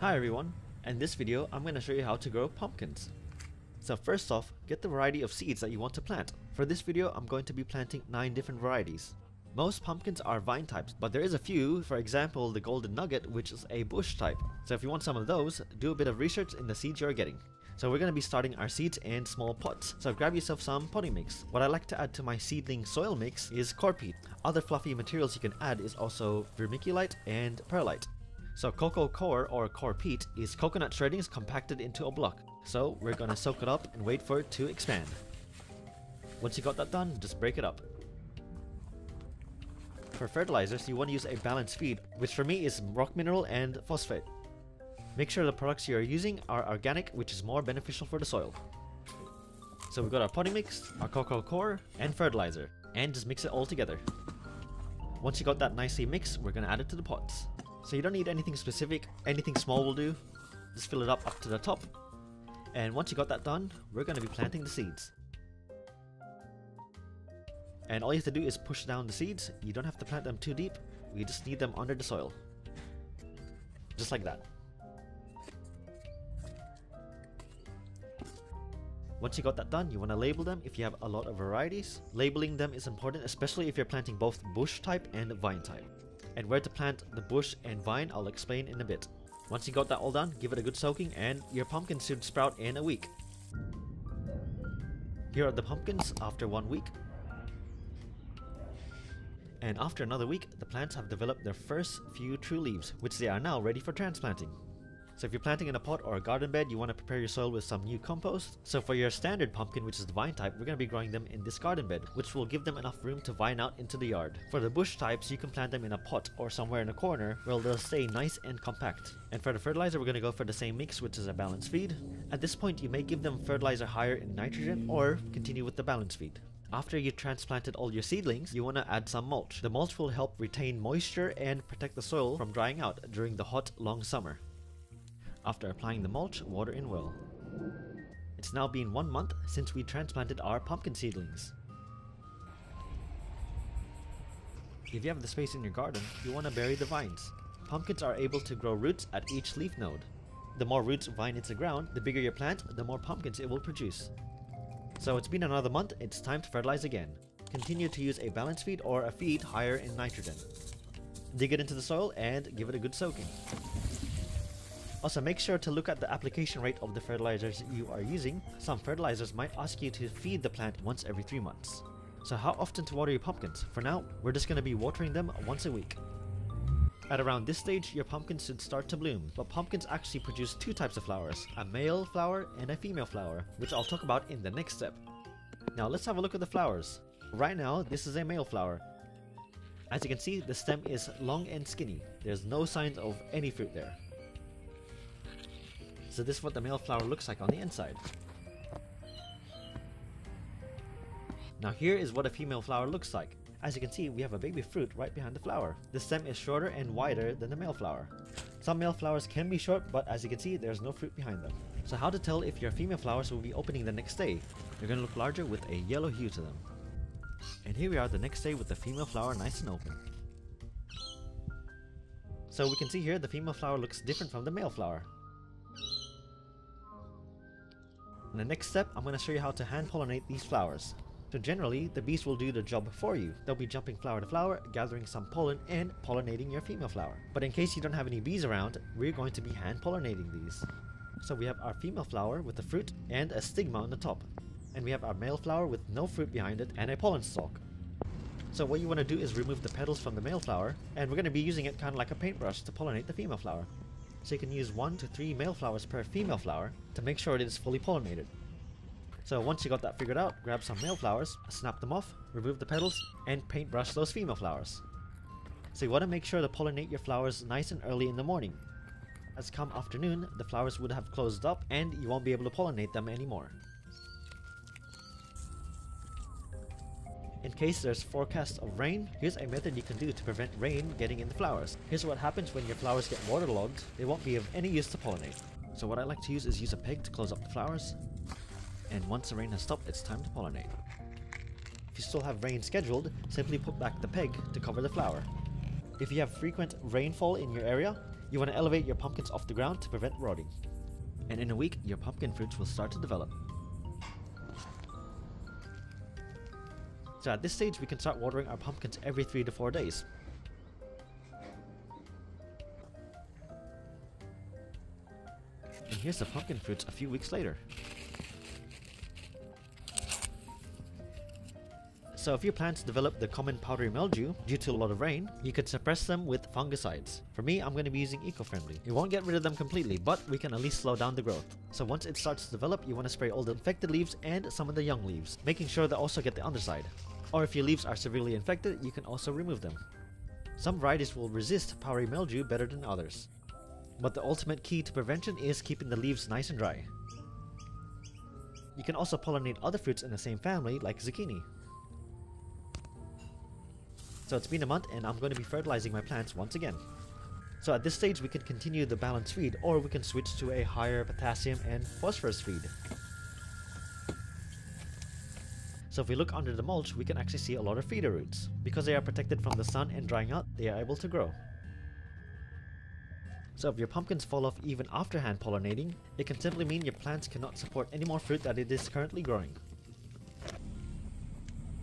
Hi everyone, in this video I'm going to show you how to grow pumpkins. So first off, get the variety of seeds that you want to plant. For this video I'm going to be planting 9 different varieties. Most pumpkins are vine types, but there is a few, for example the golden nugget, which is a bush type. So if you want some of those, do a bit of research in the seeds you're getting. So we're going to be starting our seeds in small pots, so grab yourself some potting mix. What I like to add to my seedling soil mix is corn peat. Other fluffy materials you can add is also vermiculite and perlite. So cocoa coir or core peat is coconut shreddings compacted into a block. So we're gonna soak it up and wait for it to expand. Once you got that done, just break it up. For fertilizers, you want to use a balanced feed, which for me is rock mineral and phosphate. Make sure the products you are using are organic, which is more beneficial for the soil. So we've got our potting mix, our cocoa coir, and fertilizer, and just mix it all together. Once you got that nicely mixed, we're gonna add it to the pots. So you don't need anything specific, anything small will do. Just fill it up to the top. And once you got that done, we're going to be planting the seeds. And all you have to do is push down the seeds. You don't have to plant them too deep. We just need them under the soil. Just like that. Once you got that done, you want to label them if you have a lot of varieties. Labeling them is important, especially if you're planting both bush type and vine type. And where to plant the bush and vine I'll explain in a bit. Once you got that all done, give it a good soaking and your pumpkins should sprout in a week. Here are the pumpkins after 1 week. And after another week, the plants have developed their first few true leaves, which they are now ready for transplanting. So if you're planting in a pot or a garden bed, you want to prepare your soil with some new compost. So for your standard pumpkin, which is the vine type, we're going to be growing them in this garden bed, which will give them enough room to vine out into the yard. For the bush types, you can plant them in a pot or somewhere in a corner where they'll stay nice and compact. And for the fertilizer, we're going to go for the same mix, which is a balanced feed. At this point, you may give them fertilizer higher in nitrogen or continue with the balanced feed. After you've transplanted all your seedlings, you want to add some mulch. The mulch will help retain moisture and protect the soil from drying out during the hot, long summer. After applying the mulch, water in well. It's now been 1 month since we transplanted our pumpkin seedlings. If you have the space in your garden, you want to bury the vines. Pumpkins are able to grow roots at each leaf node. The more roots vine into the ground, the bigger your plant, the more pumpkins it will produce. So it's been another month, it's time to fertilize again. Continue to use a balanced feed or a feed higher in nitrogen. Dig it into the soil and give it a good soaking. Also, make sure to look at the application rate of the fertilizers you are using. Some fertilizers might ask you to feed the plant once every 3 months. So how often to water your pumpkins? For now, we're just going to be watering them once a week. At around this stage, your pumpkins should start to bloom, but pumpkins actually produce 2 types of flowers, a male flower and a female flower, which I'll talk about in the next step. Now let's have a look at the flowers. Right now, this is a male flower. As you can see, the stem is long and skinny. There's no signs of any fruit there. So this is what the male flower looks like on the inside. Now here is what a female flower looks like. As you can see, we have a baby fruit right behind the flower. The stem is shorter and wider than the male flower. Some male flowers can be short, but as you can see, there's no fruit behind them. So how to tell if your female flowers will be opening the next day? They're going to look larger with a yellow hue to them. And here we are the next day with the female flower nice and open. So we can see here the female flower looks different from the male flower. In the next step, I'm going to show you how to hand-pollinate these flowers. So generally, the bees will do the job for you. They'll be jumping flower to flower, gathering some pollen, and pollinating your female flower. But in case you don't have any bees around, we're going to be hand-pollinating these. So we have our female flower with the fruit and a stigma on the top. And we have our male flower with no fruit behind it and a pollen stalk. So what you want to do is remove the petals from the male flower, and we're going to be using it kind of like a paintbrush to pollinate the female flower. So you can use 1 to 3 male flowers per female flower to make sure it is fully pollinated. So once you got that figured out, grab some male flowers, snap them off, remove the petals, and paintbrush those female flowers. So you want to make sure to pollinate your flowers nice and early in the morning. As come afternoon, the flowers would have closed up and you won't be able to pollinate them anymore. In case there's forecasts of rain, here's a method you can do to prevent rain getting in the flowers. Here's what happens when your flowers get waterlogged. They won't be of any use to pollinate. So what I like to use is use a peg to close up the flowers. And once the rain has stopped, it's time to pollinate. If you still have rain scheduled, simply put back the peg to cover the flower. If you have frequent rainfall in your area, You want to elevate your pumpkins off the ground to prevent rotting. And in a week, your pumpkin fruits will start to develop. So at this stage, we can start watering our pumpkins every 3 to 4 days. And here's the pumpkin fruits a few weeks later. So if your plants develop the common powdery mildew due to a lot of rain, you could suppress them with fungicides. For me, I'm going to be using eco-friendly. It won't get rid of them completely, but we can at least slow down the growth. So once it starts to develop, you want to spray all the infected leaves and some of the young leaves, making sure they also get the underside. Or if your leaves are severely infected, you can also remove them. Some varieties will resist powdery mildew better than others. But the ultimate key to prevention is keeping the leaves nice and dry. You can also pollinate other fruits in the same family, like zucchini. So it's been a month and I'm going to be fertilizing my plants once again. So at this stage we can continue the balanced feed, or we can switch to a higher potassium and phosphorus feed. So if we look under the mulch, we can actually see a lot of feeder roots. Because they are protected from the sun and drying out, they are able to grow. So if your pumpkins fall off even after hand pollinating, it can simply mean your plants cannot support any more fruit that it is currently growing.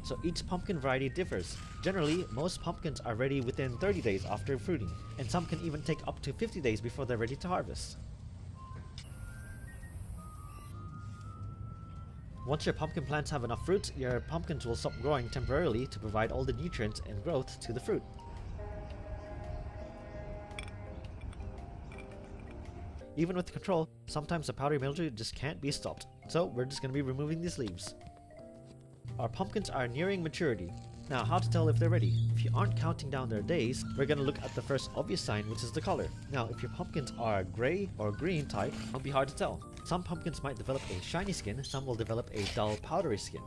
So each pumpkin variety differs. Generally, most pumpkins are ready within 30 days after fruiting, and some can even take up to 50 days before they're ready to harvest. Once your pumpkin plants have enough fruit, your pumpkins will stop growing temporarily to provide all the nutrients and growth to the fruit. Even with control, sometimes the powdery mildew just can't be stopped, so we're just going to be removing these leaves. Our pumpkins are nearing maturity. Now, how to tell if they're ready? If you aren't counting down their days, we're going to look at the first obvious sign, which is the color. Now, if your pumpkins are gray or green type, it'll be hard to tell. Some pumpkins might develop a shiny skin, some will develop a dull powdery skin.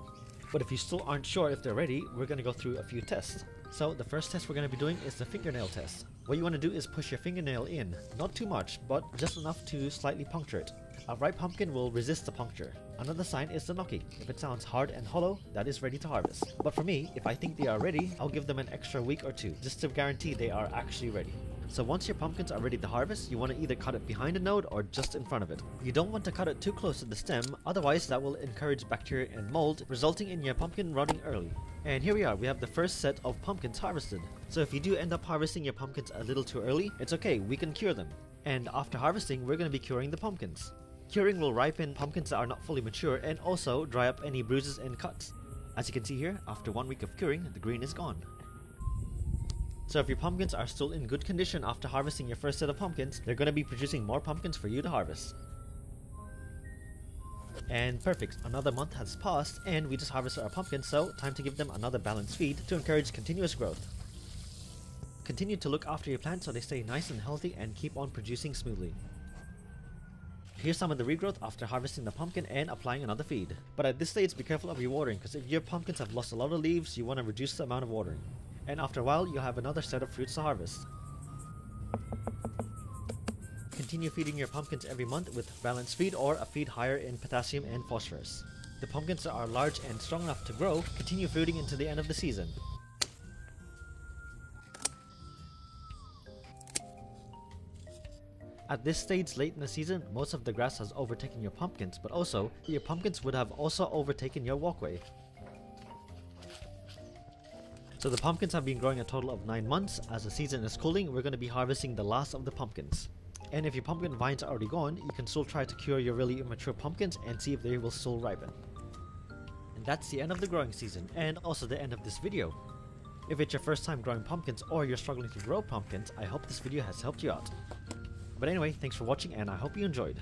But if you still aren't sure if they're ready, we're going to go through a few tests. So the first test we're going to be doing is the fingernail test. What you want to do is push your fingernail in, not too much, but just enough to slightly puncture it. A ripe pumpkin will resist the puncture. Another sign is the knocking. If it sounds hard and hollow, that is ready to harvest. But for me, if I think they are ready, I'll give them an extra week or two, just to guarantee they are actually ready. So once your pumpkins are ready to harvest, you want to either cut it behind a node or just in front of it. You don't want to cut it too close to the stem, otherwise that will encourage bacteria and mold, resulting in your pumpkin rotting early. And here we are, we have the first set of pumpkins harvested. So if you do end up harvesting your pumpkins a little too early, it's okay, we can cure them. And after harvesting, we're going to be curing the pumpkins. Curing will ripen pumpkins that are not fully mature and also dry up any bruises and cuts. As you can see here, after 1 week of curing, the green is gone. So if your pumpkins are still in good condition after harvesting your first set of pumpkins, they're going to be producing more pumpkins for you to harvest. And perfect, another month has passed and we just harvested our pumpkins, so time to give them another balanced feed to encourage continuous growth. Continue to look after your plants so they stay nice and healthy and keep on producing smoothly. Here's some of the regrowth after harvesting the pumpkin and applying another feed. But at this stage, be careful of your watering, because if your pumpkins have lost a lot of leaves, you want to reduce the amount of watering. And after a while, you'll have another set of fruits to harvest. Continue feeding your pumpkins every month with balanced feed or a feed higher in potassium and phosphorus. The pumpkins that are large and strong enough to grow continue fruiting into the end of the season. At this stage late in the season, most of the grass has overtaken your pumpkins, but also, your pumpkins would have also overtaken your walkway. So the pumpkins have been growing a total of 9 months. As the season is cooling, we're going to be harvesting the last of the pumpkins. And if your pumpkin vines are already gone, you can still try to cure your really immature pumpkins and see if they will still ripen. And that's the end of the growing season, and also the end of this video. If it's your first time growing pumpkins or you're struggling to grow pumpkins, I hope this video has helped you out. But anyway, thanks for watching and I hope you enjoyed.